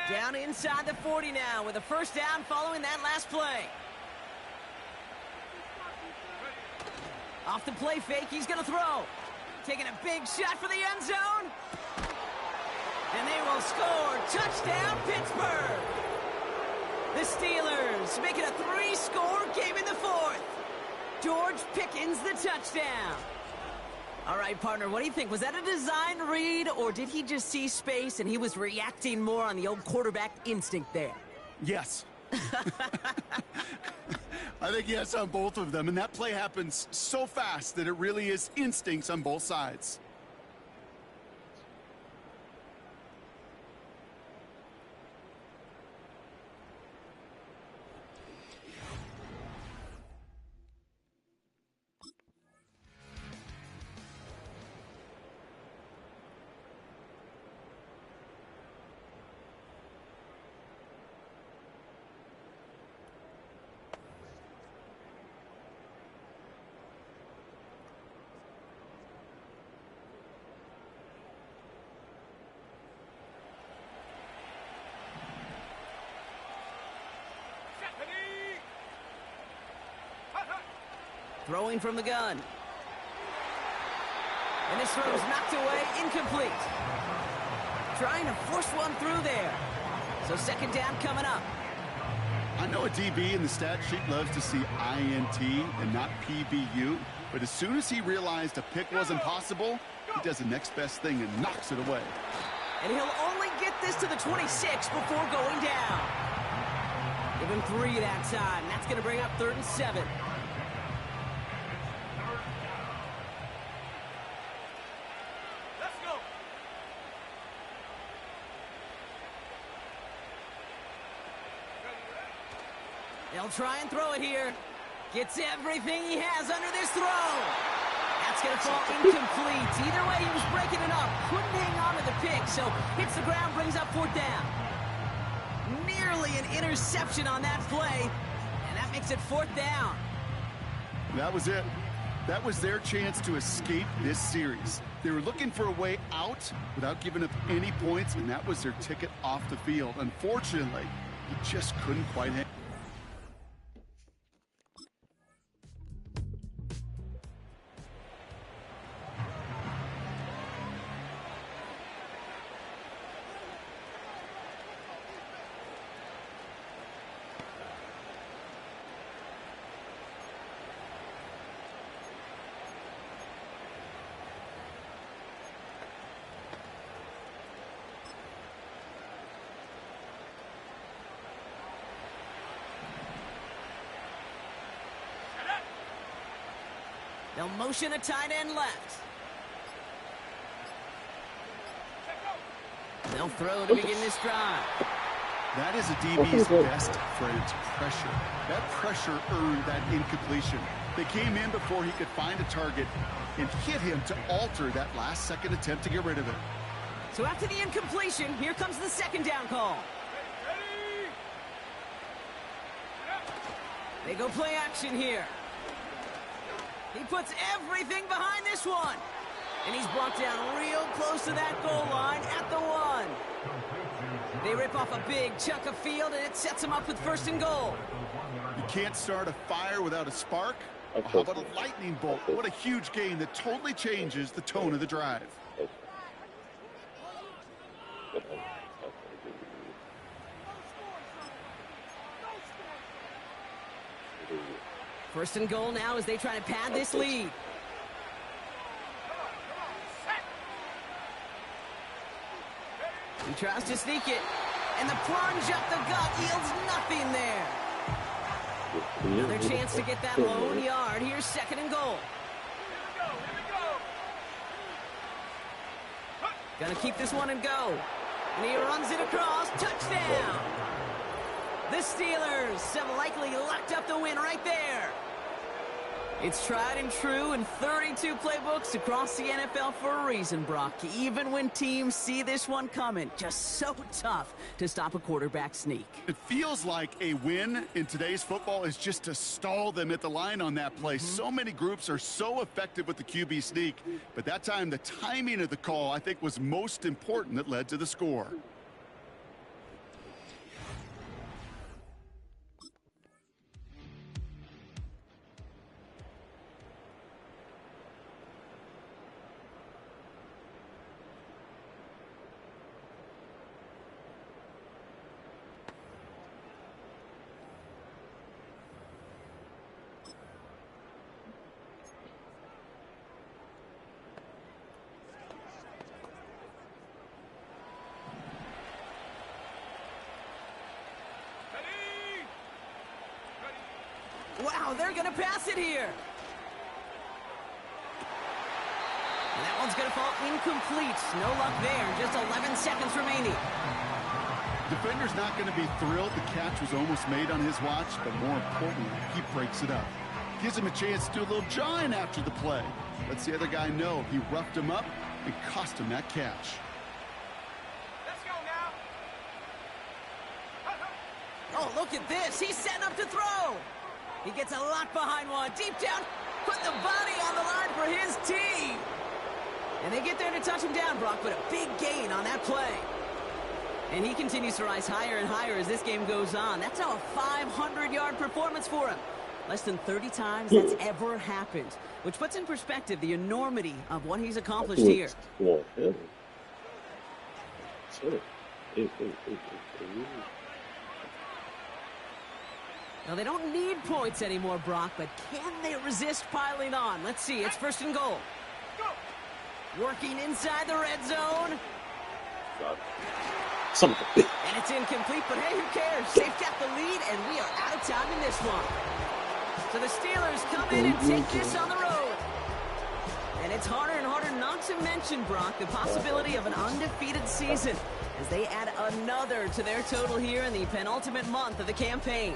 Down inside the 40 now with a first down following that last play. Off the play fake, he's going to throw. Taking a big shot for the end zone. And they will score. Touchdown, Pittsburgh. The Steelers make it a 3-score game in the fourth. George Pickens the touchdown. All right, partner, what do you think? Was that a design read, or did he just see space and he was reacting more on the old quarterback instinct there? Yes. I think yes on both of them, and that play happens so fast that it really is instincts on both sides. Throwing from the gun. And this throw is knocked away, incomplete. Trying to force one through there. So second down coming up. I know a DB in the stat sheet loves to see INT and not PBU, but as soon as he realized a pick wasn't possible, he does the next best thing and knocks it away. And he'll only get this to the 26 before going down. Give him 3 that time. That's going to bring up 3rd and 7. They'll try and throw it here. Gets everything he has under this throw. That's going to fall incomplete. Either way, he was breaking it up. Couldn't hang on to the pick, so hits the ground, brings up 4th down. Nearly an interception on that play, and that makes it 4th down. That was it. That was their chance to escape this series. They were looking for a way out without giving up any points, and that was their ticket off the field. Unfortunately, he just couldn't quite hang. They'll motion a tight end left. They'll throw to begin this drive. That is a DB's best friend, pressure. That pressure earned that incompletion. They came in before he could find a target and hit him to alter that last-second attempt to get rid of it. So after the incompletion, here comes the second down call. They go play action here. He puts everything behind this one. And he's brought down real close to that goal line at the 1. They rip off a big chunk of field, and it sets him up with 1st and goal. You can't start a fire without a spark. How about a lightning bolt? What a huge gain that totally changes the tone of the drive. 1st and goal now as they try to pad this lead. He tries to sneak it, and the plunge up the gut yields nothing there. Another chance to get that lone yard. Here's 2nd and goal. Gonna keep this one and go. And he runs it across. Touchdown! The Steelers have likely locked up the win right there. It's tried and true in 32 playbooks across the NFL for a reason, Brock. Even when teams see this one coming, just so tough to stop a quarterback sneak. It feels like a win in today's football is just to stall them at the line on that play. So many groups are so effective with the QB sneak, but that time the timing of the call, I think, was most important that led to the score. Wow, they're going to pass it here. And that one's going to fall incomplete. No luck there. Just 11 seconds remaining. Defender's not going to be thrilled the catch was almost made on his watch, but more importantly, he breaks it up. Gives him a chance to do a little jawing after the play. Lets the other guy know he roughed him up and cost him that catch. Let's go now. Oh, look at this. He's setting up to throw. He gets a lot behind one. Deep down, put the body on the line for his team. And they get there to touch him down, Brock, but a big gain on that play. And he continues to rise higher and higher as this game goes on. That's now a 500-yard performance for him. Less than 30 times that's ever happened, which puts in perspective the enormity of what he's accomplished here. Now, they don't need points anymore, Brock, but can they resist piling on? Let's see. It's first and goal. Working inside the red zone. And it's incomplete, but hey, who cares? They've got the lead, and we are out of time in this one. So the Steelers come in and take this on the road. And it's harder and harder not to mention, Brock, the possibility of an undefeated season as they add another to their total here in the penultimate month of the campaign.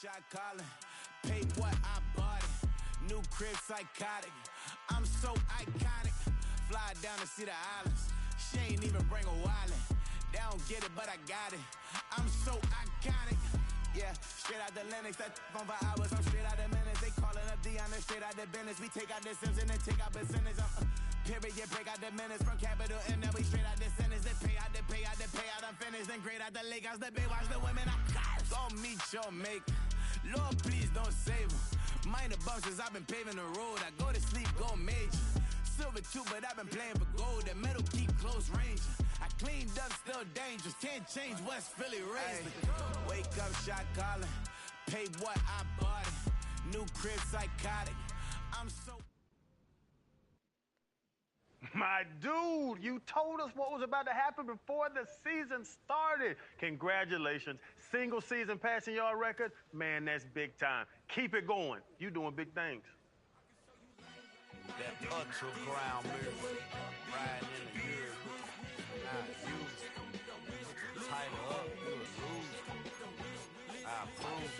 Shot calling, paid what I bought it. New crib psychotic, I'm so iconic. Fly down to see the islands, she ain't even bring a wallet. They don't get it, but I got it. I'm so iconic. Yeah, straight out the Lennox, that on for hours. I'm straight out the minutes. They calling up Dion, straight out the business. We take out the Sims and then take out percentage. Period, break out the minutes from capital M. Now we straight out the sentence. They pay out, they pay out, they pay out. I'm finished. Then grade out the Lakers, the Bay, watch the women. I'm gon' meet your mate. Lord, please don't save them. Minor bumps as I've been paving the road. I go to sleep, go major. Silver too, but I've been playing for gold. The metal keep close range. I cleaned up, still dangerous. Can't change West Philly raised. Wake up, shot calling. Pay what I bought it. New crib psychotic. I'm so... My dude, you told us what was about to happen before the season started. Congratulations. Single season passing yard record. Man, that's big time. Keep it going. You doing big things. That ultra ground move. Riding in the year. Not you. Tighten up. You lose. I approve.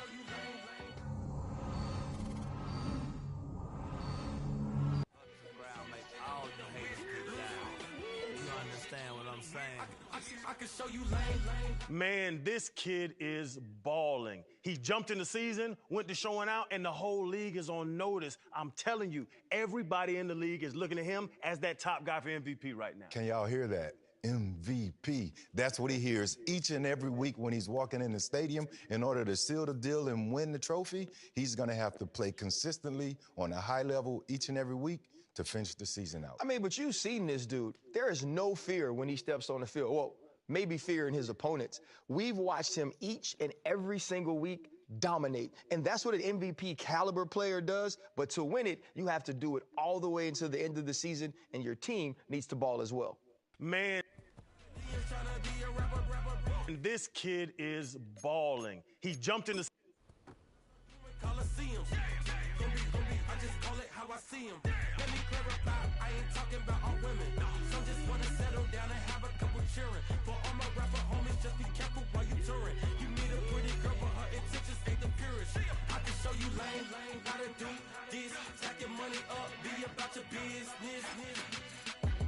I can show you Man, this kid is balling. He jumped in the season, went to showing out, and the whole league is on notice. I'm telling you, everybody in the league is looking at him as that top guy for MVP right now. Can y'all hear that? MVP. That's what he hears each and every week when he's walking in the stadium. In order to seal the deal and win the trophy, he's going to have to play consistently on a high level each and every week to finish the season out. I mean, but you've seen this dude. There is no fear when he steps on the field. Well, maybe fear in his opponents. We've watched him each and every single week dominate. And that's what an MVP caliber player does. But to win it, you have to do it all the way until the end of the season, and your team needs to ball as well. Man, this kid is balling. He jumped in the Coliseum. I just call it how I see him. Let me clarify, I ain't talking about all women. Some just wanna settle down and have a couple cheering. For all my rapper homies, just be careful while you touring. You meet a pretty girl, but her intentions ain't the purest. I can show you lame, gotta do this. Stacking money up, be about your business.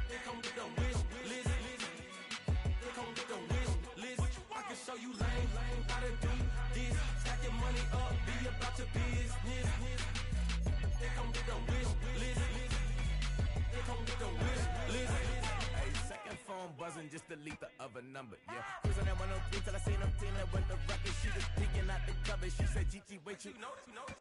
They come with a wish list. They come with a wish list. I can show you lame, gotta do this. Stacking money up, be about your business. They come with a wish list. They come with a wish list. Hey, second phone buzzing, just delete the other number, yeah. Cruising at 103 till I seen them team that went the record. She was peeking out the cover. She said, Gigi, wait, you know.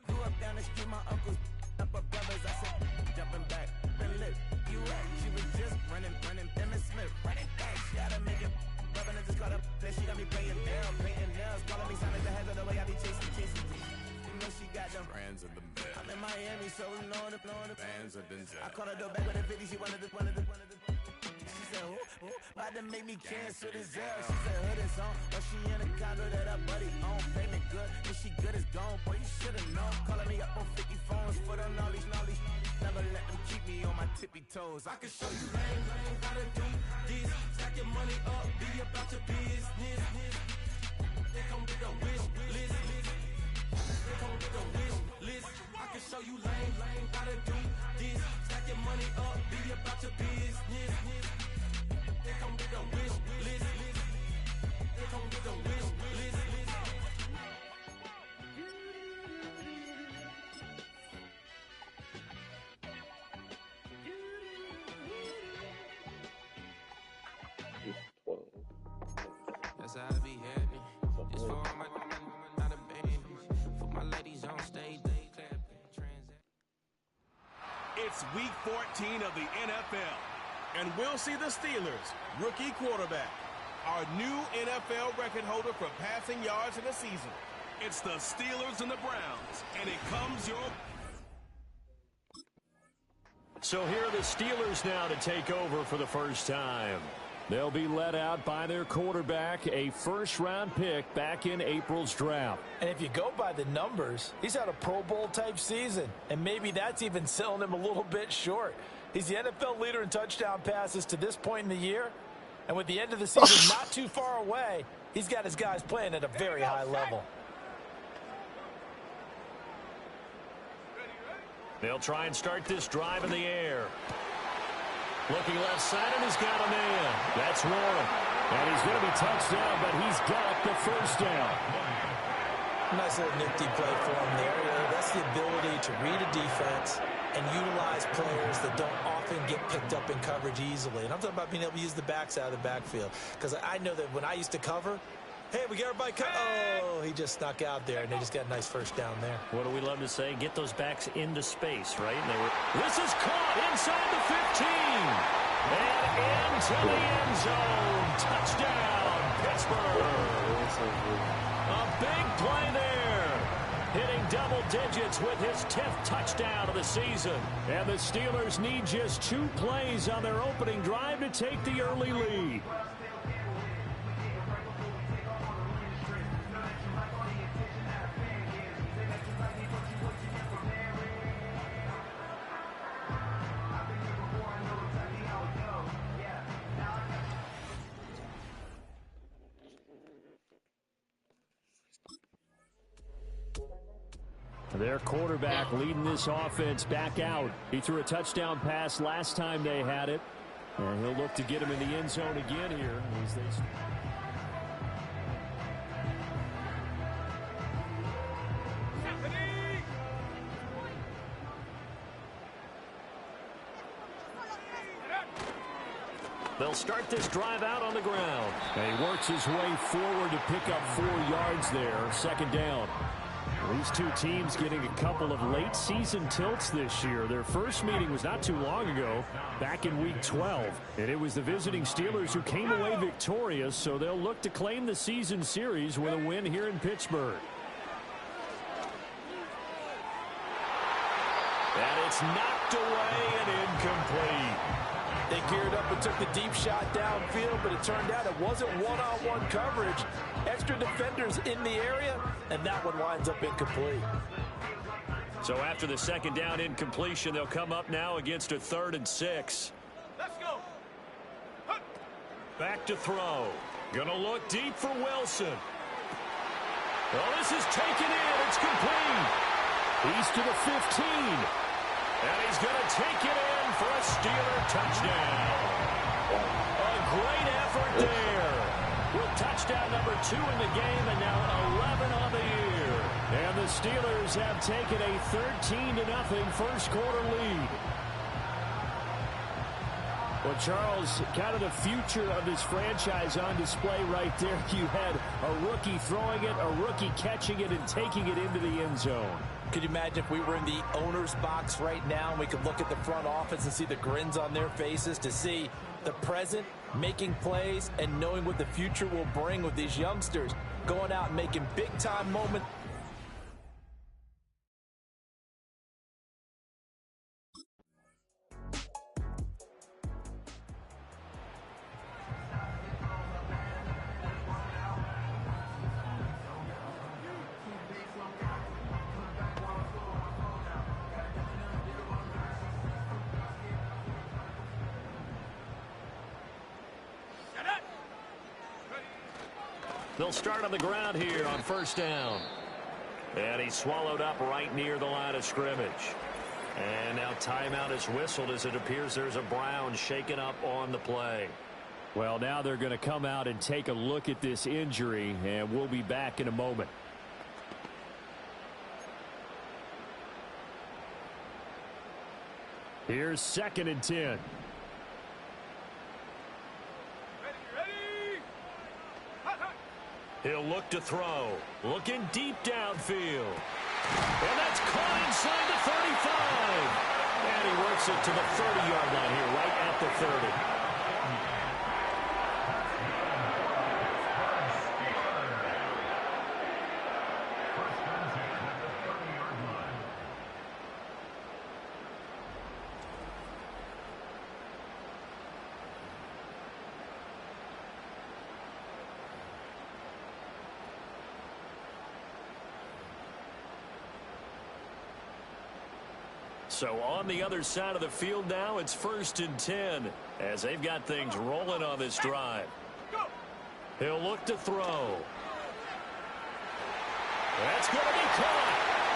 Grew up down the street, my uncles up her brothers. I said, jumping back, been lit. You at? She was just running, Emmitt Smith, running back. She gotta make it. Rubbing it, just caught up. Then she got me painting nails, calling me sound like the head of the way I be chasing. You know she got them brands of the bed. I'm in Miami, so we know the bands of Denzel. I called her door back with a 50, she wanted the. She said, ooh, about to make me cancel this Zell. She said, hood is on, but she in a condo that her buddy own. Payment good, if she good is gone, boy, you should've known. Calling me up on 50 phones, foot on all these. Never let them keep me on my tippy toes. I can show you lame, how to do this. Stack your money up, be about your business. They come with a wish list. They come with a wish list. I can show you lame, how to do this. Stack your money up, be about your business. They come with a wish list. They come with a wish list. That's how I be happy. It's for all my not a band. For my ladies on stage, they clap. It's week 14 of the NFL, and we'll see the Steelers' rookie quarterback, our new NFL record holder for passing yards in a season. It's the Steelers and the Browns, and it comes your... So here are the Steelers now to take over for the first time. They'll be led out by their quarterback, a first-round pick back in April's draft. And if you go by the numbers, he's had a Pro Bowl-type season, and maybe that's even selling him a little bit short. He's the NFL leader in touchdown passes to this point in the year, and with the end of the season not too far away, he's got his guys playing at a very high level. They'll try and start this drive in the air. Looking left side, and he's got a man. That's Warren. And he's going to be touched down, but he's got the first down. Nice little nifty play for him there. That's the ability to read a defense and utilize players that don't often get picked up in coverage easily. And I'm talking about being able to use the backs out of the backfield. Because I know that when I used to cover, hey, we got everybody oh, he just snuck out there, and they just got a nice first down there. What do we love to say? Get those backs into space, right? And this is caught inside the 15. And into the end zone. Touchdown, Pittsburgh. A big play there. Hitting double digits with his 10th touchdown of the season. And the Steelers need just 2 plays on their opening drive to take the early lead. Their quarterback leading this offense back out. He threw a touchdown pass last time they had it. And he'll look to get him in the end zone again here. As they'll start this drive out on the ground. And he works his way forward to pick up 4 yards there. Second down. These two teams getting a couple of late season tilts this year. Their first meeting was not too long ago, back in week 12. And it was the visiting Steelers who came away victorious, so they'll look to claim the season series with a win here in Pittsburgh. And it's knocked away and incomplete. They geared up and took the deep shot downfield, but it turned out it wasn't one-on-one coverage. Extra defenders in the area, and that one winds up incomplete. So after the second down incompletion, they'll come up now against a 3rd and 6. Let's go. Back to throw. Gonna look deep for Wilson. Well, this is taken in. It's complete. He's to the 15. And he's going to take it in for a Steeler touchdown. A great effort there. With touchdown number 2 in the game and now 11 on the year. And the Steelers have taken a 13-0 first quarter lead. Well, Charles, kind of the future of this franchise on display right there. You had a rookie throwing it, a rookie catching it, and taking it into the end zone. Could you imagine if we were in the owner's box right now and we could look at the front office and see the grins on their faces, to see the present making plays and knowing what the future will bring with these youngsters going out and making big-time moments. They'll start on the ground here on first down. And he's swallowed up right near the line of scrimmage. And now timeout is whistled as it appears there's a Brown shaken up on the play. Well, now they're going to come out and take a look at this injury, and we'll be back in a moment. Here's 2nd and 10. He'll look to throw. Looking deep downfield. And that's caught inside the 35. And he works it to the 30-yard line here, right at the 30. So on the other side of the field now, it's 1st and 10 as they've got things rolling on this drive. He'll look to throw. That's going to be caught.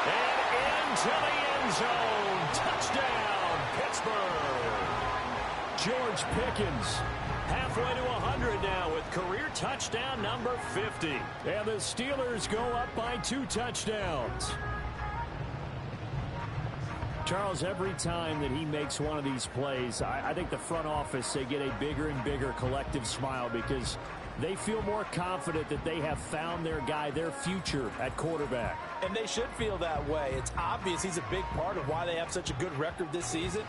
And into the end zone. Touchdown, Pittsburgh. George Pickens halfway to 100 now with career touchdown number 50. And the Steelers go up by 2 touchdowns. Charles, every time that he makes one of these plays, I think the front office, they get a bigger and bigger collective smile because they feel more confident that they have found their guy, their future at quarterback. And they should feel that way. It's obvious he's a big part of why they have such a good record this season.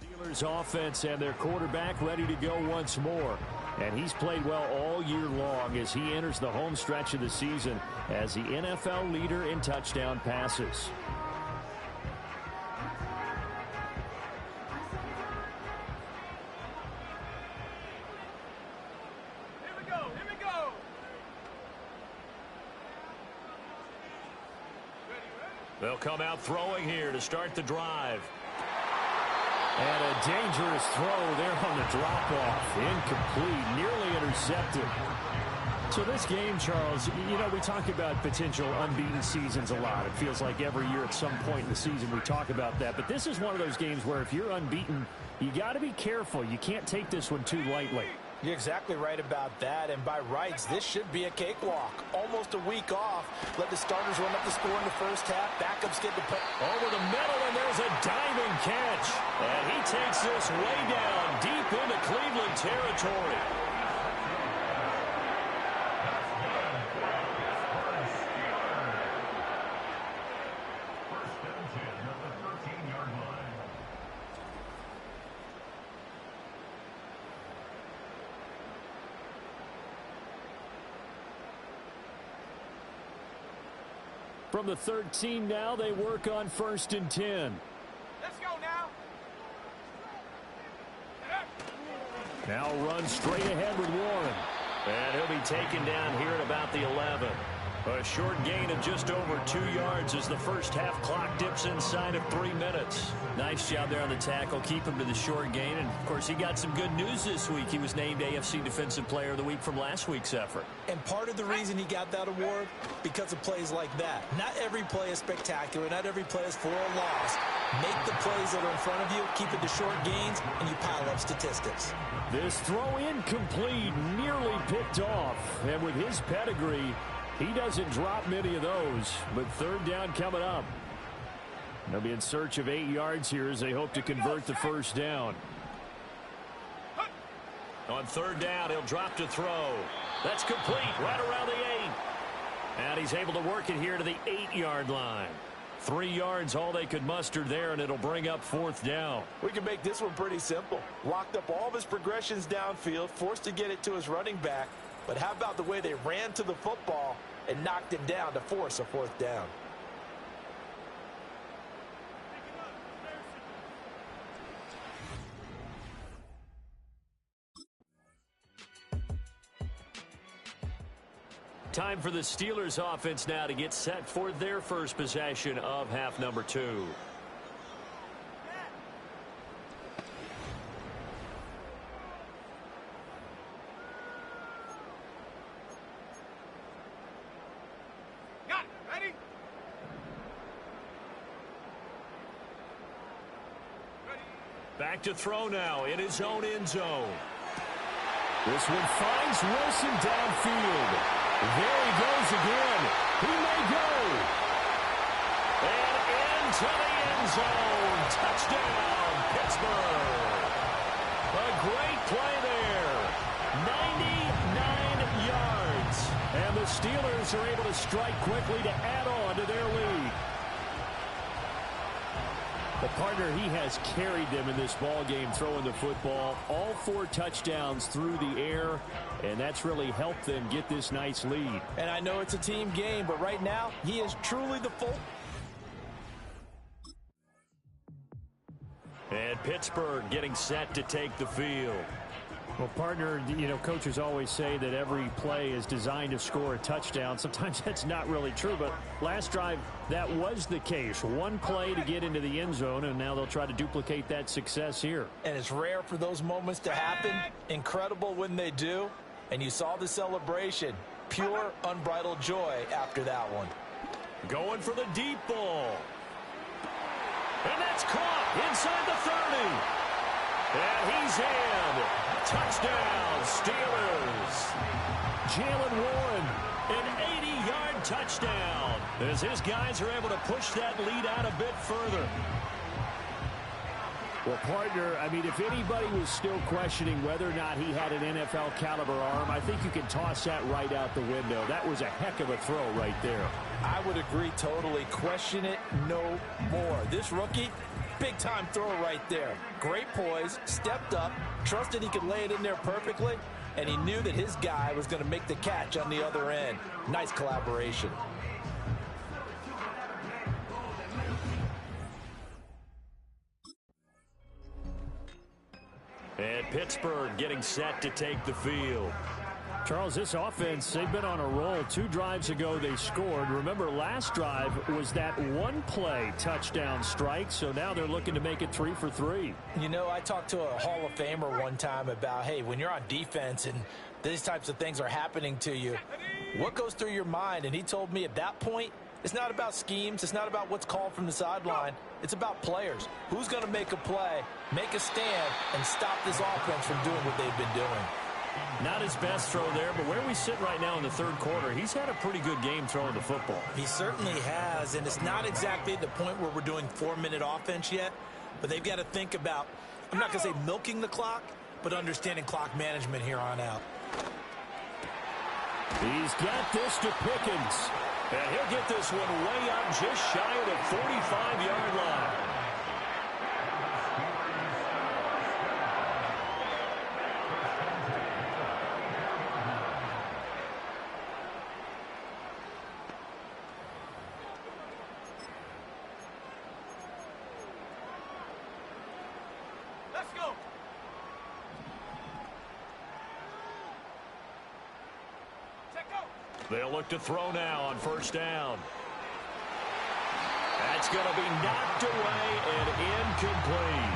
Steelers offense and their quarterback ready to go once more. And he's played well all year long as he enters the home stretch of the season as the NFL leader in touchdown passes. Here we go. They'll come out throwing here to start the drive. And a dangerous throw there on the drop-off. Incomplete, nearly intercepted. So this game, Charles, you know, we talk about potential unbeaten seasons a lot. It feels like every year at some point in the season we talk about that. But this is one of those games where if you're unbeaten, you got to be careful. You can't take this one too lightly. You're exactly right about that, and by rights, this should be a cakewalk. Almost a week off. Let the starters run up the score in the first half. Backups get the play. Over the middle, and there's a diving catch. And he takes this way down, deep into Cleveland territory. From the 13 now, they work on 1st and 10. Let's go now. Now run straight ahead with Warren. And he'll be taken down here at about the 11. A short gain of just over 2 yards as the first half clock dips inside of 3 minutes. Nice job there on the tackle. Keep him to the short gain. And, of course, he got some good news this week. He was named AFC Defensive Player of the Week from last week's effort. And part of the reason he got that award, because of plays like that. Not every play is spectacular. Not every play is for a loss. Make the plays that are in front of you, keep it to short gains, and you pile up statistics. This throw incomplete, nearly picked off. And with his pedigree, he doesn't drop many of those, but 3rd down coming up. They'll be in search of 8 yards here as they hope to convert the first down. On third down, he'll drop to throw. That's complete right around the 8. And he's able to work it here to the 8-yard line. 3 yards, all they could muster there, and it'll bring up fourth down. We can make this one pretty simple. Locked up all of his progressions downfield, forced to get it to his running back. But how about the way they ran to the football and knocked him down to force a fourth down? Time for the Steelers offense now to get set for their first possession of half number 2. Got it. Ready? Back to throw now in his own end zone. This one finds Wilson downfield. There he goes again. He may go. And into the end zone. Touchdown, Pittsburgh. A great play there. 99 yards. And the Steelers are able to strike quickly to add on to their lead. The partner, he has carried them in this ball game throwing the football. All 4 touchdowns through the air, and that's really helped them get this nice lead. And I know it's a team game, but right now, he is truly the full. And Pittsburgh getting set to take the field. Well, partner, you know, coaches always say that every play is designed to score a touchdown. Sometimes that's not really true, but last drive, that was the case. One play to get into the end zone, and now they'll try to duplicate that success here. And it's rare for those moments to happen. Incredible when they do. And you saw the celebration. Pure, unbridled joy after that one. Going for the deep ball. And that's caught inside the 30. And he's in. Touchdown, Steelers. Jalen Warren, an 80-yard touchdown. As his guys are able to push that lead out a bit further. Well, partner, I mean, if anybody was still questioning whether or not he had an NFL caliber arm, I think you can toss that right out the window. That was a heck of a throw right there. I would agree totally. Question it no more. This rookie, big-time throw right there. Great poise, stepped up, trusted he could lay it in there perfectly, and he knew that his guy was going to make the catch on the other end. Nice collaboration. And Pittsburgh getting set to take the field. Charles, this offense, they've been on a roll. 2 drives ago, they scored. Remember, last drive was that one-play touchdown strike, so now they're looking to make it 3 for 3. You know, I talked to a Hall of Famer one time about, hey, when you're on defense and these types of things are happening to you, what goes through your mind? And he told me at that point, it's not about schemes. It's not about what's called from the sideline. It's about players. Who's going to make a play, make a stand, and stop this offense from doing what they've been doing? Not his best throw there, but where we sit right now in the third quarter, he's had a pretty good game throwing the football. He certainly has, and it's not exactly the point where we're doing 4-minute offense yet, but they've got to think about, I'm not going to say milking the clock, but understanding clock management here on out. He's got this to Pickens, and he'll get this one way up just shy of the 45-yard line. They'll look to throw now on first down. That's going to be knocked away and incomplete.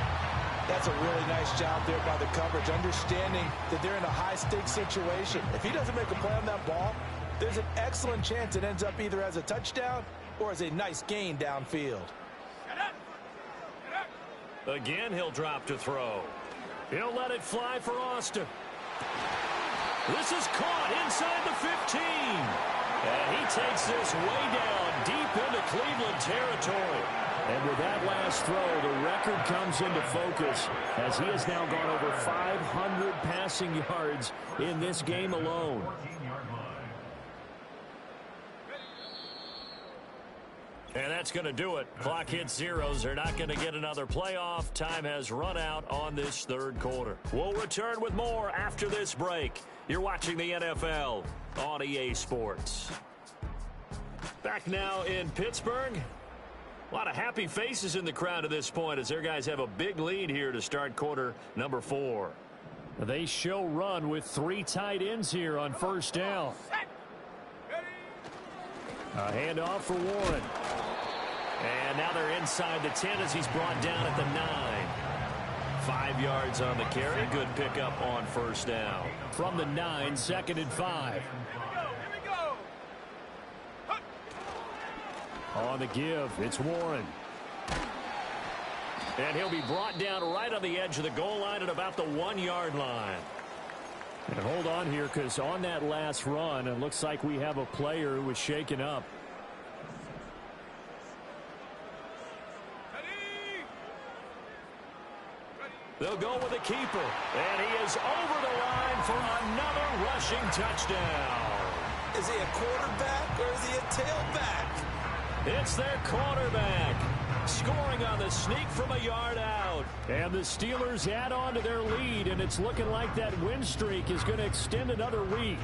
That's a really nice job there by the coverage, understanding that they're in a high-stakes situation. If he doesn't make a play on that ball, there's an excellent chance it ends up either as a touchdown or as a nice gain downfield. Again, he'll drop to throw. He'll let it fly for Austin. This is caught inside the 15. And he takes this way down deep into Cleveland territory. And with that last throw, the record comes into focus as he has now gone over 500 passing yards in this game alone. And that's going to do it. Clock hits zeros. They're not going to get another playoff. Time has run out on this third quarter. We'll return with more after this break. You're watching the NFL on EA Sports. Back now in Pittsburgh. A lot of happy faces in the crowd at this point as their guys have a big lead here to start quarter number 4. They show run with 3 tight ends here on first down. A handoff for Warren. And now they're inside the 10 as he's brought down at the 9. 5 yards on the carry. Good pickup on first down. From the 9, 2nd and 5. On the give, it's Warren. And he'll be brought down right on the edge of the goal line at about the 1-yard line. And hold on here, because on that last run, it looks like we have a player who was shaken up. They'll go with the keeper. And he is over the line for another rushing touchdown. Is he a quarterback or is he a tailback? It's their quarterback. Scoring on the sneak from a yard out. And the Steelers add on to their lead, and it's looking like that win streak is going to extend another week.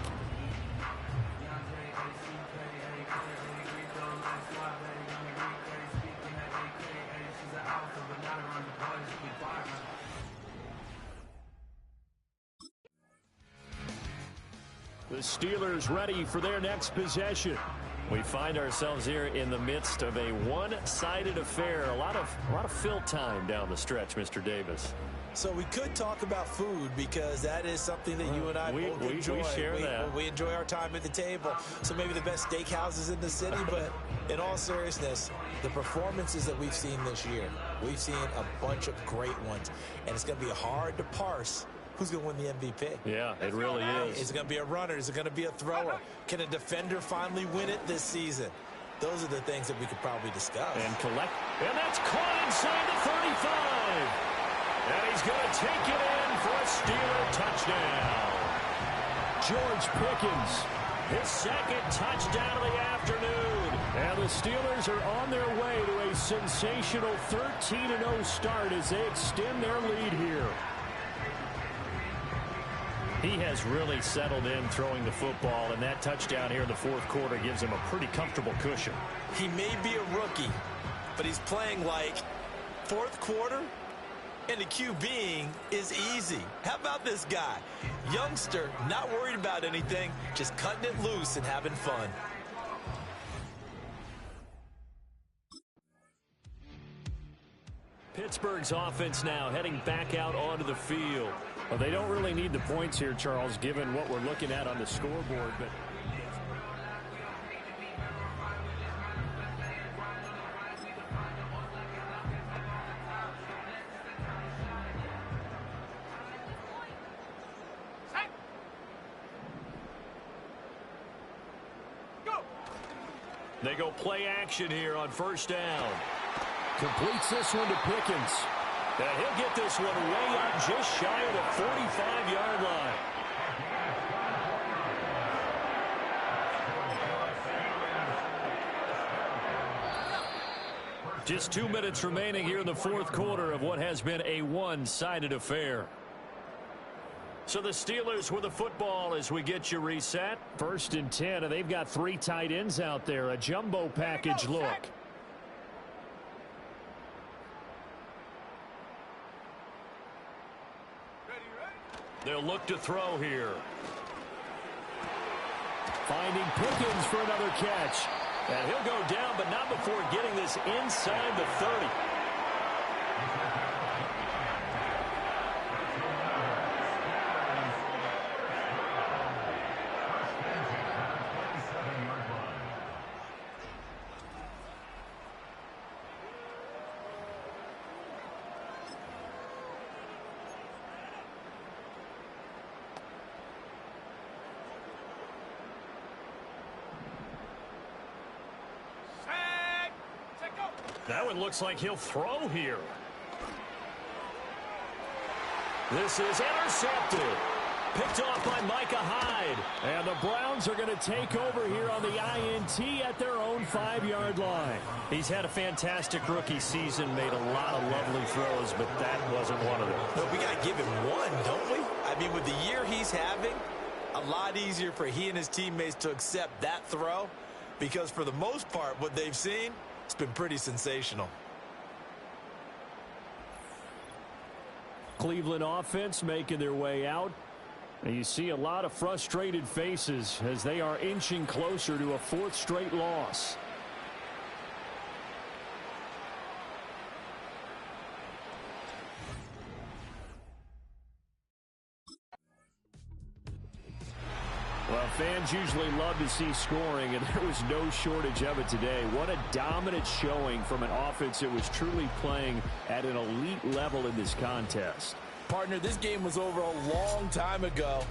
The Steelers ready for their next possession. We find ourselves here in the midst of a one-sided affair. A lot of fill time down the stretch, Mr. Davis. So we could talk about food because that is something that you and I both enjoy. We share that. We enjoy our time at the table. So maybe the best steakhouses in the city, but in all seriousness, the performances that we've seen this year, we've seen a bunch of great ones, and it's going to be hard to parse who's going to win the MVP. Yeah, it really is. Is it going to be a runner? Is it going to be a thrower? Can a defender finally win it this season? Those are the things that we could probably discuss. And that's caught inside the 35. And he's going to take it in for a Steeler touchdown. George Pickens, his second touchdown of the afternoon. And the Steelers are on their way to a sensational 13-0 start as they extend their lead here. He has really settled in throwing the football, and that touchdown here in the fourth quarter gives him a pretty comfortable cushion. He may be a rookie, but he's playing like fourth quarter, and the QBing is easy. How about this guy? Youngster, not worried about anything, just cutting it loose and having fun. Pittsburgh's offense now heading back out onto the field. Well, they don't really need the points here, Charles, given what we're looking at on the scoreboard. But they go play action here on first down. Completes this one to Pickens. And he'll get this one way up just shy of the 45-yard line. Just 2 minutes remaining here in the fourth quarter of what has been a one-sided affair. So the Steelers with the football as we get you reset. 1st and 10, and they've got 3 tight ends out there. A jumbo package look. They'll look to throw here. Finding Pickens for another catch. And he'll go down, but not before getting this inside the 30. That one looks like he'll throw here. This is intercepted. Picked off by Micah Hyde. And the Browns are going to take over here on the INT at their own 5-yard line. He's had a fantastic rookie season, made a lot of lovely throws, but that wasn't one of them. But we got to give him one, don't we? I mean, with the year he's having, a lot easier for he and his teammates to accept that throw, because for the most part, what they've seen, it's been pretty sensational. Cleveland offense making their way out. And you see a lot of frustrated faces as they are inching closer to a 4th straight loss. Well, fans usually love to see scoring, and there was no shortage of it today. What a dominant showing from an offense that was truly playing at an elite level in this contest. Partner, this game was over a long time ago,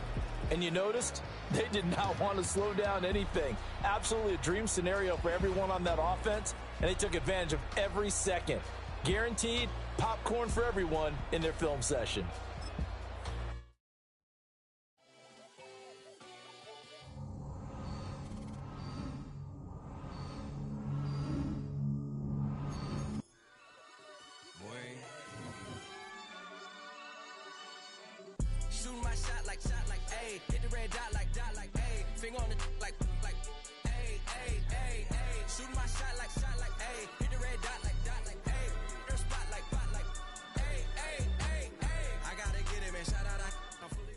and you noticed they did not want to slow down anything. Absolutely a dream scenario for everyone on that offense, and they took advantage of every second. Guaranteed popcorn for everyone in their film session. Shooting my shot like, ayy. Hit the red dot like, ayy. Finger on the like, ayy, ayy, ayy, ayy. Shooting my shot like, ayy. Hit the red dot like, ayy. First spot like, ayy, ayy, ayy, ayy. I gotta get it, man. Shout out, I'm fully.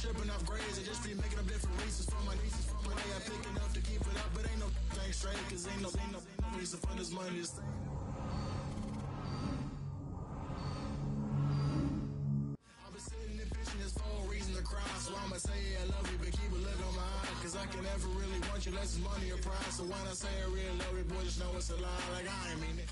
Tripping off grades, I just be making up different reasons for my way. I pick enough to keep it up, but ain't no thing straight, cause ain't no reason for this money to stay. I've been sitting and pitching this for a reason to cry, so I'ma say I love you, but keep a look on my eye, cause I can never really want you unless it's money or pride. So when I say I really love you, boy, just know it's a lie, like I ain't mean it.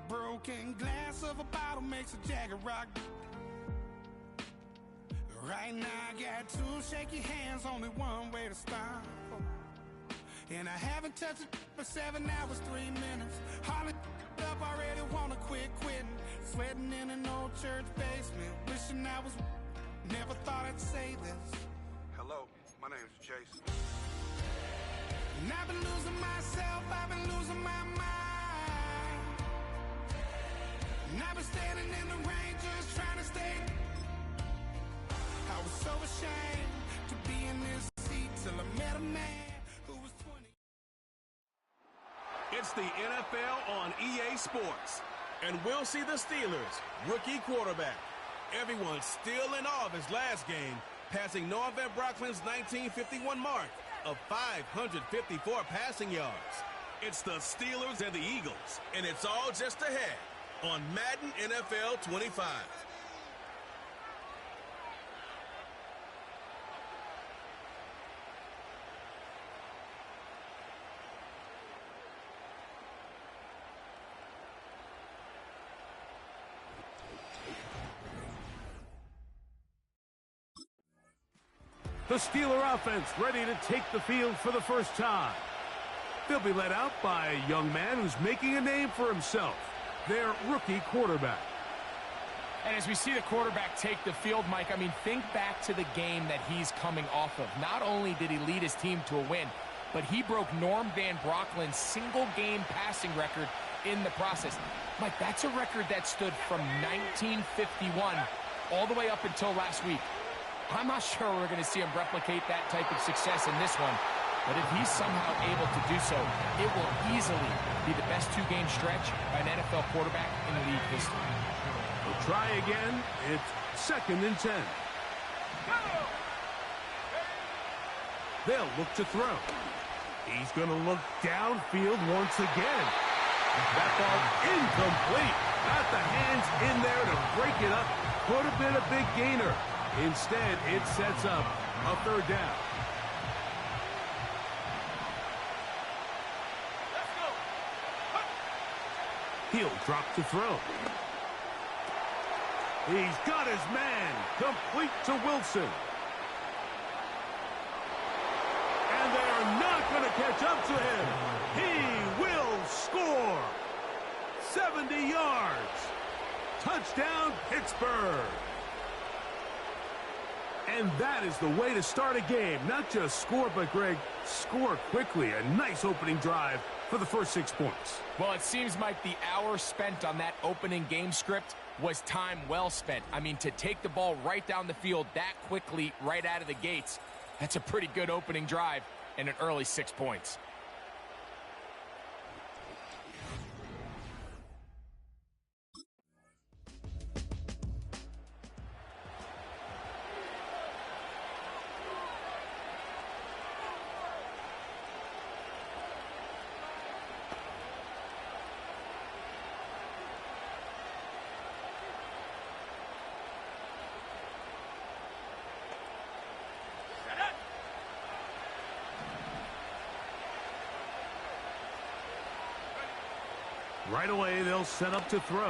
Broken glass of a bottle makes a Jagger rock. Right now I got two shaky hands, only one way to stop. And I haven't touched it for 7 hours, 3 minutes. Hardly up, already wanna quitting. Sweating in an old church basement, wishing I was Never thought I'd say this. Hello, my name is Jason. And I've been losing myself, I've been losing my mind. And I've been standing in the rain just trying to stay. I was so ashamed to be in this seat till I met a man who was 20. It's the NFL on EA Sports. And we'll see the Steelers' rookie quarterback. Everyone's still in awe of his last game, passing Noah Van Brocklin's 1951 mark of 554 passing yards. It's the Steelers and the Eagles, and it's all just ahead on Madden NFL 25. The Steeler offense ready to take the field for the first time. They'll be led out by a young man who's making a name for himself, their rookie quarterback. And as we see the quarterback take the field, Mike, I mean, think back to the game that he's coming off of. Not only did he lead his team to a win, but he broke Norm Van Brocklin's single-game passing record in the process. Mike, that's a record that stood from 1951 all the way up until last week. I'm not sure we're going to see him replicate that type of success in this one, but if he's somehow able to do so, it will easily be the best two-game stretch by an NFL quarterback in league history. We'll try again. It's 2nd and 10. They'll look to throw. He's going to look downfield once again. That ball incomplete. Got the hands in there to break it up. Could have been a big gainer. Instead, it sets up a 3rd down. He'll drop to throw. He's got his man, complete to Wilson. And they're not going to catch up to him. He will score. 70 yards. Touchdown, Pittsburgh. And that is the way to start a game. Not just score, but, Greg, score quickly. A nice opening drive for the first 6 points. Well, it seems, Mike, the hour spent on that opening game script was time well spent. I mean, to take the ball right down the field that quickly right out of the gates, that's a pretty good opening drive and an early 6 points. Right away, they'll set up to throw.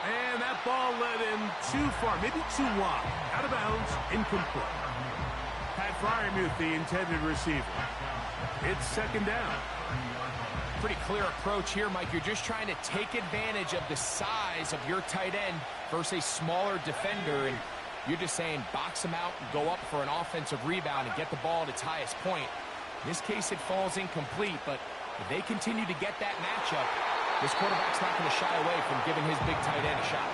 And that ball led him too far, maybe too wide. Out of bounds, incomplete. Pat Fryermuth, the intended receiver. It's 2nd down. Pretty clear approach here, Mike. You're just trying to take advantage of the size of your tight end versus a smaller defender, and you're just saying box him out and go up for an offensive rebound and get the ball at its highest point. In this case, it falls incomplete, but if they continue to get that matchup, this quarterback's not going to shy away from giving his big tight end a shot.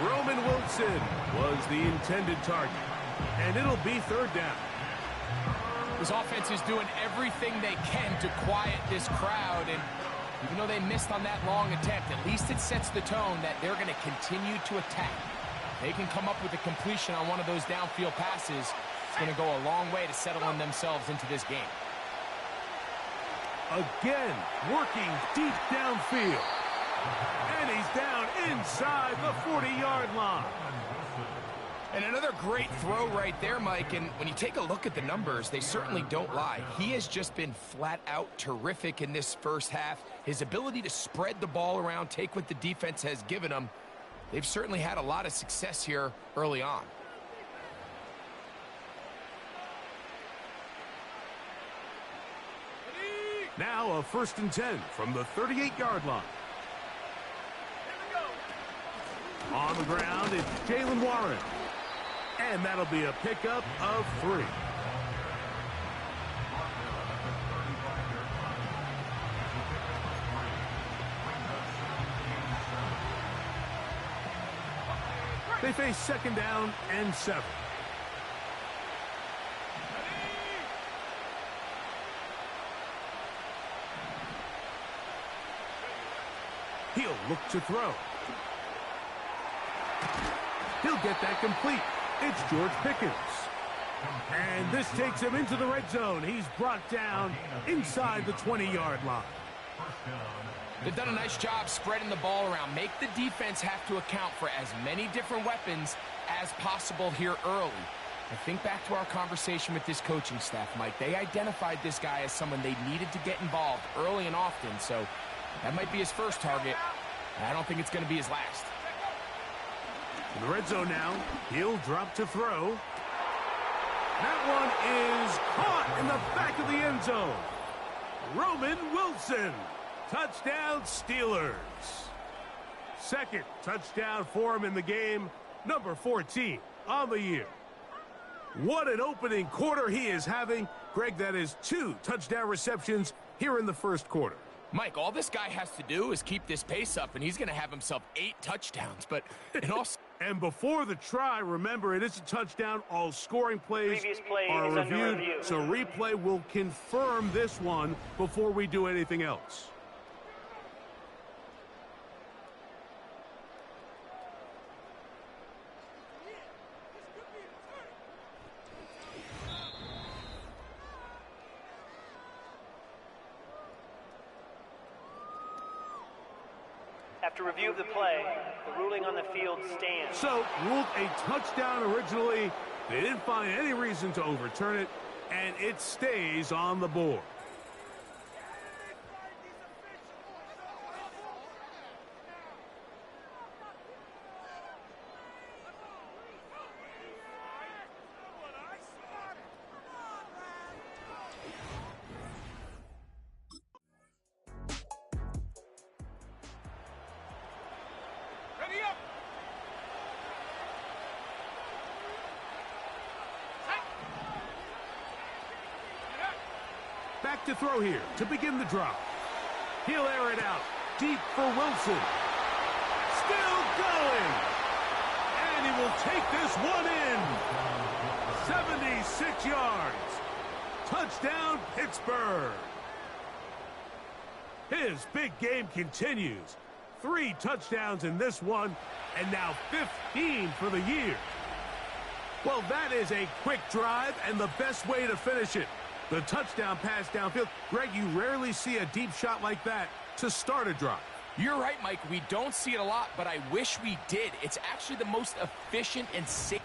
Roman Wilson was the intended target, and it'll be 3rd down. This offense is doing everything they can to quiet this crowd, and even though they missed on that long attempt, at least it sets the tone that they're going to continue to attack. They can come up with a completion on one of those downfield passes. It's going to go a long way to settling themselves into this game. Again, working deep downfield. And he's down inside the 40-yard line. And another great throw right there, Mike. And when you take a look at the numbers, they certainly don't lie. He has just been flat-out terrific in this first half. His ability to spread the ball around, take what the defense has given him, they've certainly had a lot of success here early on. Now a 1st and 10 from the 38-yard line. On the ground, it's Jaylen Warren. And that'll be a pickup of 3. They face 2nd down and 7. He'll look to throw. He'll get that complete. It's George Pickens. And this takes him into the red zone. He's brought down inside the 20-yard line. They've done a nice job spreading the ball around. Make the defense have to account for as many different weapons as possible here early. I think back to our conversation with this coaching staff, Mike. They identified this guy as someone they needed to get involved early and often, so that might be his first target. I don't think it's going to be his last. In the red zone now, he'll drop to throw. That one is caught in the back of the end zone. Roman Wilson. Touchdown, Steelers. 2nd touchdown for him in the game. Number 14 on the year. What an opening quarter he is having. Greg, that is 2 touchdown receptions here in the first quarter. Mike, all this guy has to do is keep this pace up, and he's going to have himself 8 touchdowns. But it also... And before the try, remember, it is a touchdown. All scoring plays are reviewed, so replay will confirm this one before we do anything else. After review of the play, the ruling on the field stands. So, ruled a touchdown originally. They didn't find any reason to overturn it, and it stays on the board. Back to throw here to begin the drop. He'll air it out deep for Wilson. Still going. And he will take this one in. 76 yards. Touchdown, Pittsburgh. His big game continues. 3 touchdowns in this one, and now 15 for the year. Well, that is a quick drive and the best way to finish it. The touchdown pass downfield. Greg, you rarely see a deep shot like that to start a drive. You're right, Mike. We don't see it a lot, but I wish we did. It's actually the most efficient and safe.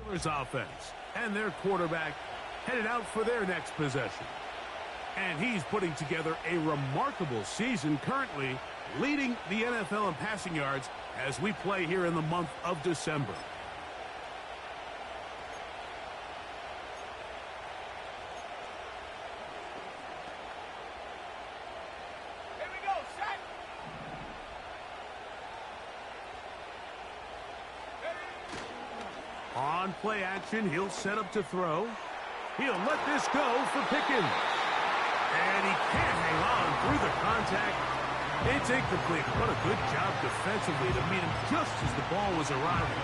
Steelers offense and their quarterback headed out for their next possession. And he's putting together a remarkable season, currently leading the NFL in passing yards as we play here in the month of December. On play action, he'll set up to throw. He'll let this go for Pickens. And he can't hang on through the contact. It's incomplete. What a good job defensively to meet him just as the ball was arriving.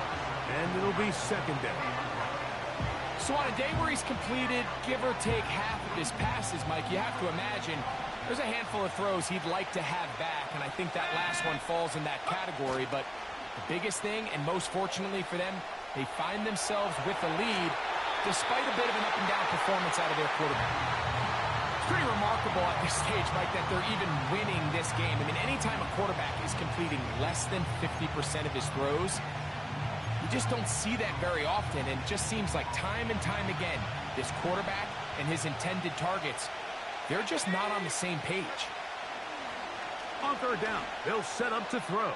And it'll be 2nd down. So on a day where he's completed, give or take half of his passes, Mike, you have to imagine there's a handful of throws he'd like to have back, and I think that last one falls in that category. But the biggest thing, and most fortunately for them, they find themselves with the lead despite a bit of an up-and-down performance out of their quarterback. It's pretty remarkable at this stage, Mike, that they're even winning this game. I mean, anytime a quarterback is completing less than 50% of his throws, you just don't see that very often, and it just seems like time and time again, this quarterback and his intended targets, they're just not on the same page. On 3rd down, they'll set up to throw.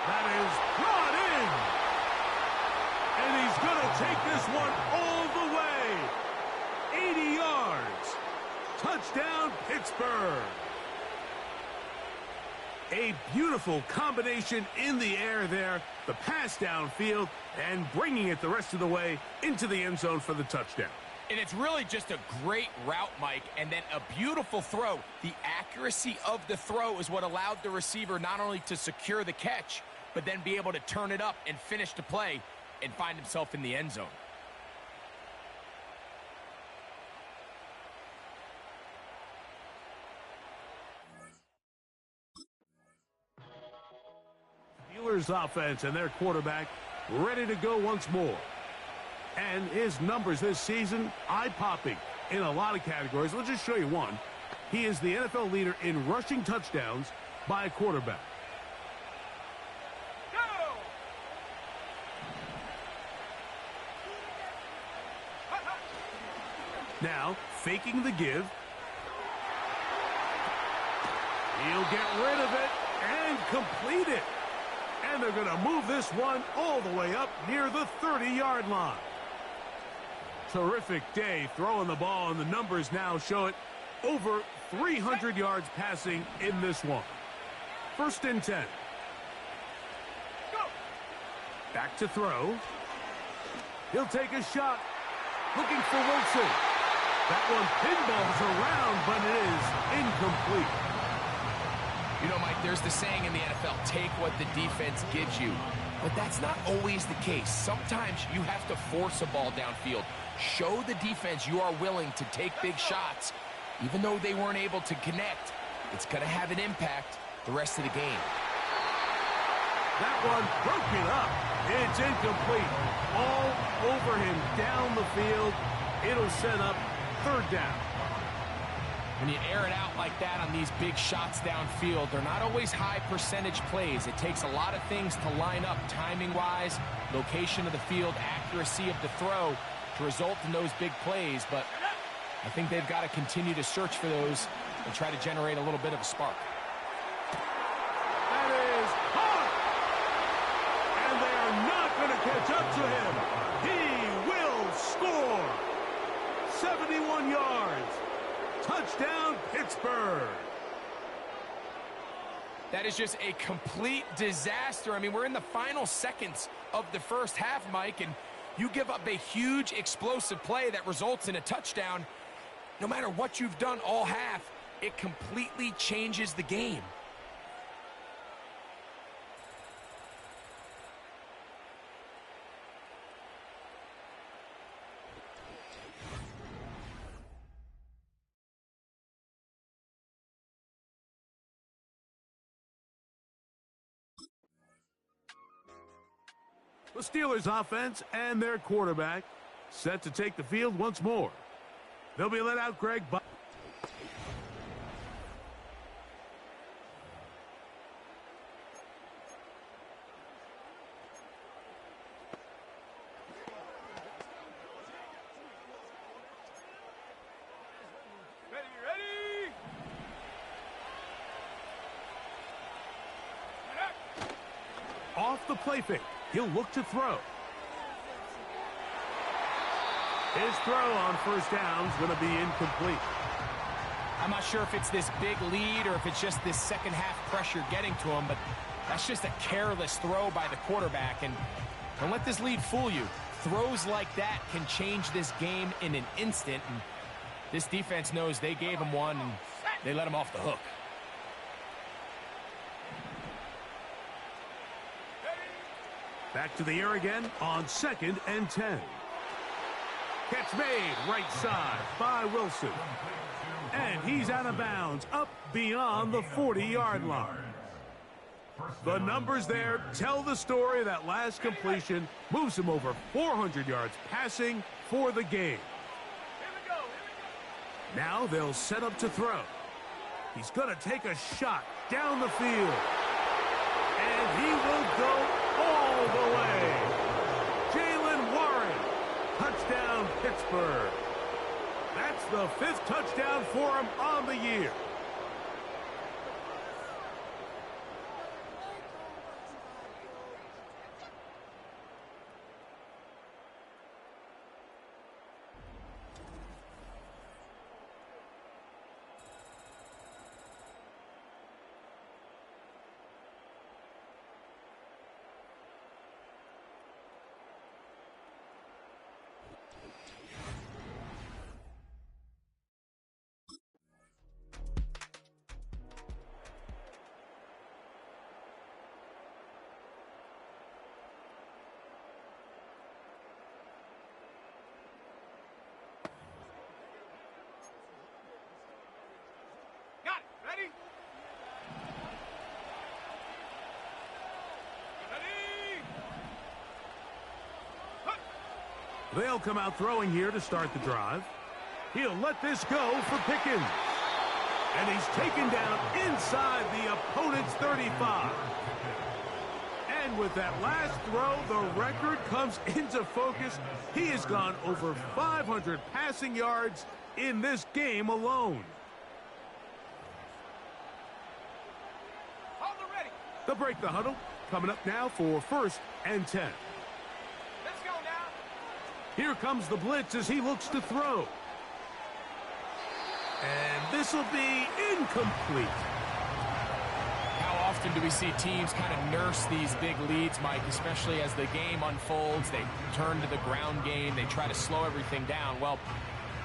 That is brought in. And he's going to take this one all the way. 80 yards. Touchdown, Pittsburgh. A beautiful combination in the air there, the pass downfield, and bringing it the rest of the way into the end zone for the touchdown. And it's really just a great route, Mike, and then a beautiful throw. The accuracy of the throw is what allowed the receiver not only to secure the catch, but then be able to turn it up and finish the play and find himself in the end zone. Steelers offense and their quarterback ready to go once more. And his numbers this season, eye-popping in a lot of categories. Let's just show you one. He is the NFL leader in rushing touchdowns by a quarterback. Now, faking the give. He'll get rid of it and complete it. And they're going to move this one all the way up near the 30-yard line. Terrific day throwing the ball, and the numbers now show it over 300 yards passing in this one. 1st and 10. Back to throw. He'll take a shot. Looking for Wilson. That one pinballs around, but it is incomplete. You know, Mike, there's the saying in the NFL, take what the defense gives you. But that's not always the case. Sometimes you have to force a ball downfield. Show the defense you are willing to take big shots. Even though they weren't able to connect, it's going to have an impact the rest of the game. That one broken up. It's incomplete. All over him down the field. It'll set up 3rd down. When you air it out like that on these big shots downfield, they're not always high percentage plays. It takes a lot of things to line up timing-wise, location of the field, accuracy of the throw to result in those big plays. But I think they've got to continue to search for those and try to generate a little bit of a spark. That is hot! And they are not going to catch up to him. He will score. 71 yards. Touchdown, Pittsburgh. That is just a complete disaster. I mean, we're in the final seconds of the first half, Mike, and you give up a huge explosive play that results in a touchdown. No matter what you've done all half, it completely changes the game. The Steelers offense and their quarterback set to take the field once more. They'll be let out, Greg. Off the play fake. He'll look to throw. His throw on 1st down is going to be incomplete. I'm not sure if it's this big lead or if it's just this second half pressure getting to him, but that's just a careless throw by the quarterback. And don't let this lead fool you. Throws like that can change this game in an instant. And this defense knows they gave him one and they let him off the hook. Back to the air again on 2nd and 10. Catch made right side by Wilson. And he's out of bounds up beyond the 40-yard line. The numbers there tell the story. That last completion moves him over 400 yards passing for the game. Now they'll set up to throw. He's going to take a shot down the field. And he will go all the way. Jalen Warren, touchdown Pittsburgh. That's the 5th touchdown for him on the year. They'll come out throwing here to start the drive. He'll let this go for Pickens. And he's taken down inside the opponent's 35. And with that last throw, the record comes into focus. He has gone over 500 passing yards in this game alone. They'll break the huddle. Coming up now for 1st and 10. Let's go now. Here comes the blitz as he looks to throw. And this will be incomplete. How often do we see teams kind of nurse these big leads, Mike, especially as the game unfolds? They turn to the ground game. They try to slow everything down. Well,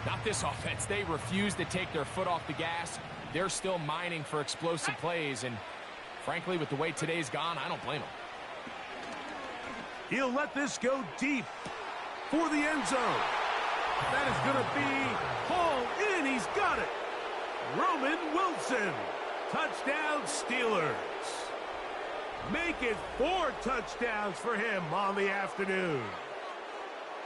not this offense. They refuse to take their foot off the gas. They're still mining for explosive plays, and frankly, with the way today's gone, I don't blame him. He'll let this go deep for the end zone. That is going to be hauled in. He's got it. Roman Wilson. Touchdown, Steelers. Make it 4 touchdowns for him on the afternoon.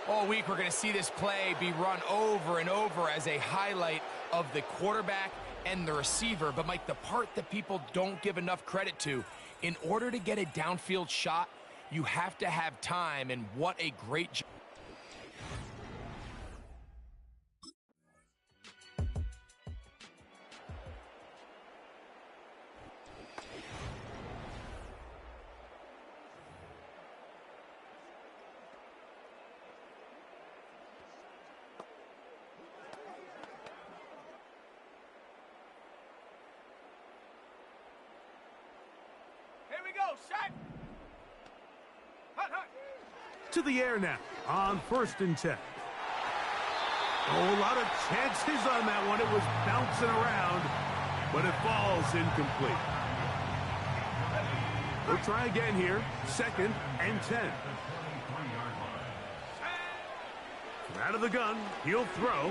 All week, we're going to see this play be run over and over as a highlight of the quarterback and the receiver. But, Mike, the part that people don't give enough credit to, in order to get a downfield shot, you have to have time, and what a great job. To the air now on 1st and 10. Oh, a lot of chances on that one. It was bouncing around, but it falls incomplete. We'll try again here. 2nd and 10. From out of the gun, he'll throw.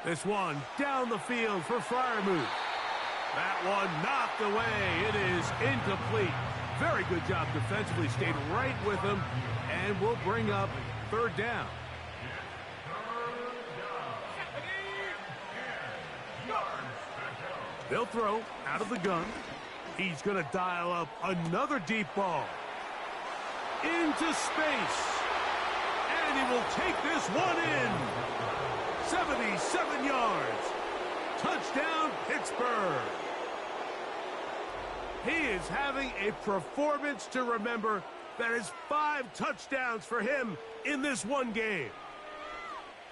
This one down the field for Freiermuth. That one knocked away. It is incomplete. Very good job defensively. Stayed right with him. And we'll bring up 3rd down. They'll throw out of the gun. He's going to dial up another deep ball. Into space. And he will take this one in. 77 yards. Touchdown, Pittsburgh. He is having a performance to remember. That is 5 touchdowns for him in this one game.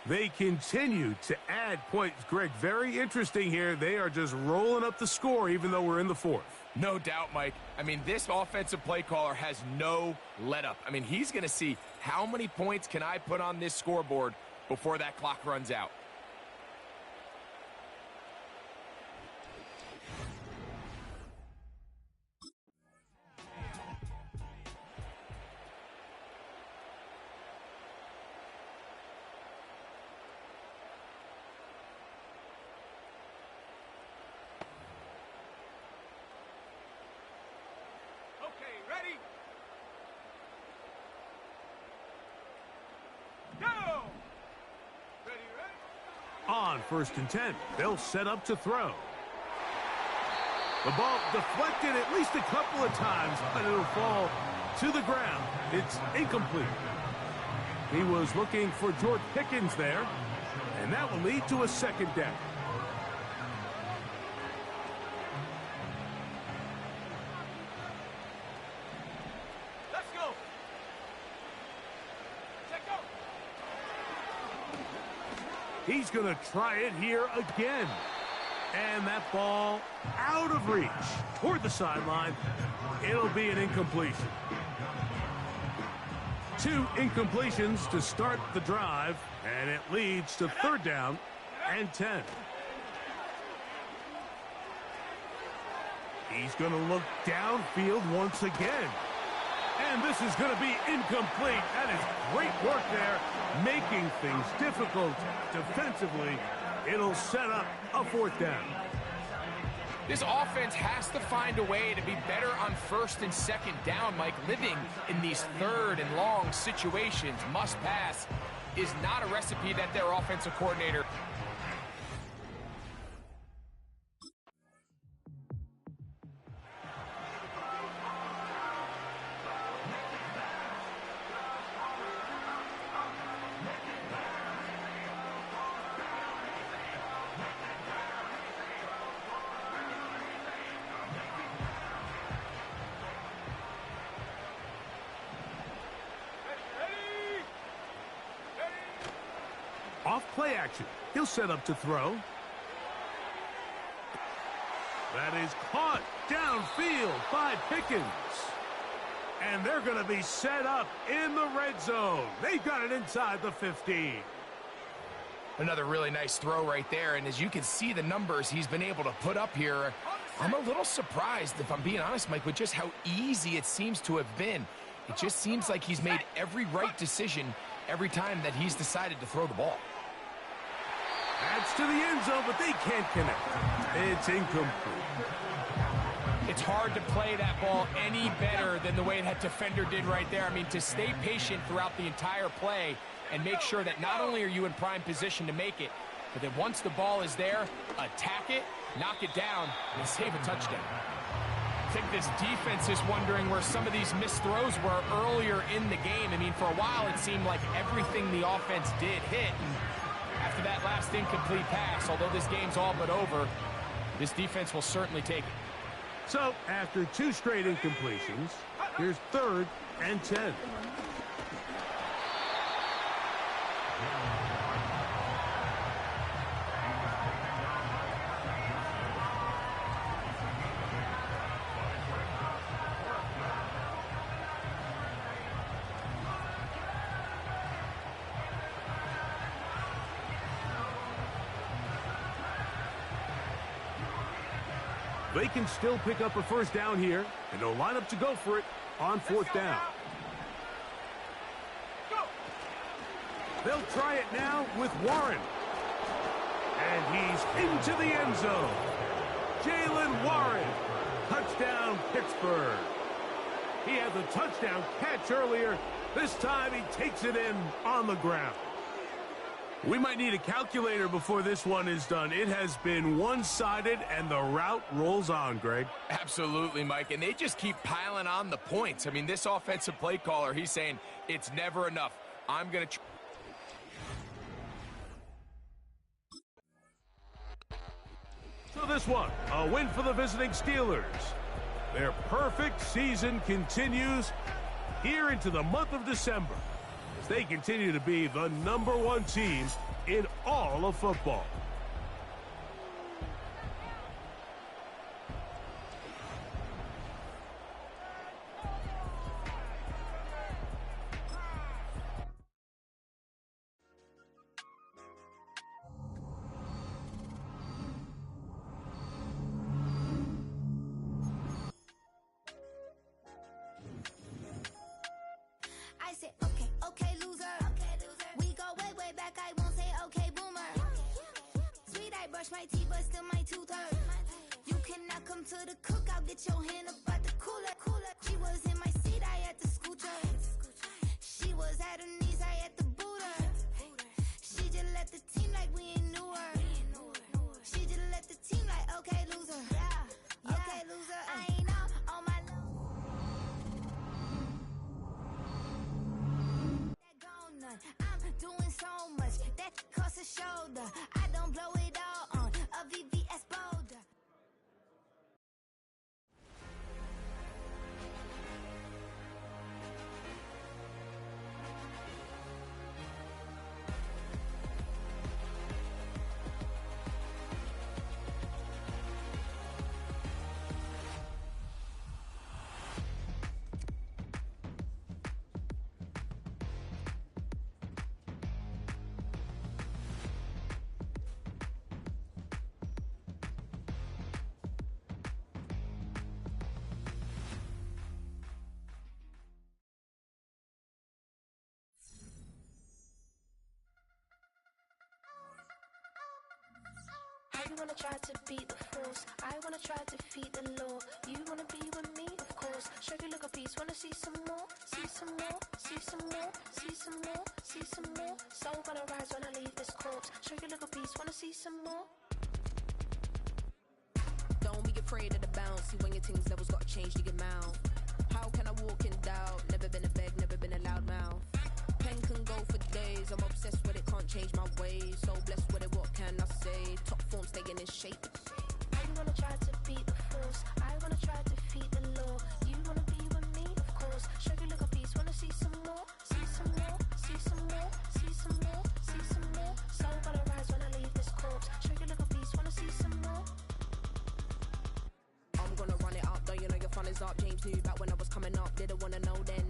They continue to add points. Greg, very interesting here. They are just rolling up the score even though we're in the 4th. No doubt, Mike. I mean, this offensive play caller has no let-up. I mean, he's going to see how many points can I put on this scoreboard before that clock runs out. On 1st and 10, they'll set up to throw. The ball deflected at least a couple of times, but it'll fall to the ground. It's incomplete. He was looking for George Pickens there, and that will lead to a 2nd down. He's going to try it here again. And that ball out of reach toward the sideline. It'll be an incompletion. 2 incompletions to start the drive, and it leads to 3rd down and 10. He's going to look downfield once again. And this is going to be incomplete. That is great work there, making things difficult defensively. It'll set up a 4th down. This offense has to find a way to be better on 1st and 2nd down, Mike. Living in these 3rd and long situations, must pass. is not a recipe that their offensive coordinator. Off play action. He'll set up to throw. That is caught downfield by Pickens. And they're going to be set up in the red zone. They've got it inside the 15. Another really nice throw right there, and as you can see the numbers he's been able to put up here, I'm a little surprised, if I'm being honest, Mike, with just how easy it seems to have been. It just seems like he's made every right decision every time that he's decided to throw the ball. That's to the end zone, but they can't connect. It's incomplete. It's hard to play that ball any better than the way that defender did right there. I mean, to stay patient throughout the entire play and make sure that not only are you in prime position to make it, but that once the ball is there, attack it, knock it down, and save a touchdown. I think this defense is wondering where some of these missed throws were earlier in the game. I mean, for a while it seemed like everything the offense did hit. And after that last incomplete pass, although this game's all but over, this defense will certainly take it. So, after 2 straight incompletions, here's 3rd and 10. They can still pick up a first down here, and they'll line up to go for it on 4th down. They'll try it now with Warren. And he's into the end zone. Jalen Warren. Touchdown, Pittsburgh. He had the touchdown catch earlier. This time he takes it in on the ground. We might need a calculator before this one is done. It has been one-sided, and the route rolls on, Greg. Absolutely, Mike, and they just keep piling on the points. I mean, this offensive play caller, he's saying it's never enough. I'm going to... So this one, a win for the visiting Steelers. Their perfect season continues here into the month of December. They continue to be the #1 team in all of football. I said, okay, loser. We go way back, I won't say okay, boomer. Sweet, I brush my teeth, but still my tooth hurt. You cannot come to the cookout, get your hand up at the cooler. She was in my seat, I had to scoot her. She was at her knees, I had to boot her. She just let the team like we ain't knew her. She just let the team like, okay, loser. Okay, loser. I ain't on my I'm doing so much that costs a shoulder. I don't blow it all on a VVS boulder. You wanna try to beat the force, I wanna try to defeat the law. You wanna be with me, of course. course. Show you look a piece, wanna see some more, see some more, see some more, see some more, see some more. Soul gonna rise when I leave this corpse. Show you look a piece, wanna see some more. Don't be afraid of the bounce. See when your things levels gotta change to your mouth. How can I walk in doubt? Never been a beg, never been a loud mouth. Pen can go for days. I'm obsessed with it, can't change my ways. So blessed with it, what can I say? Top form staying in shape. I wanna try to beat the force. I wanna try to defeat the law. You wanna be with me, of course. Show you look a piece, wanna see some more, see some more, see some more, see some more, see some more. Soul gonna rise when I leave this corpse. Show you look a piece, wanna see some more. I'm gonna run it up, though you know your fun is up. James knew back when I was coming up, didn't wanna know then.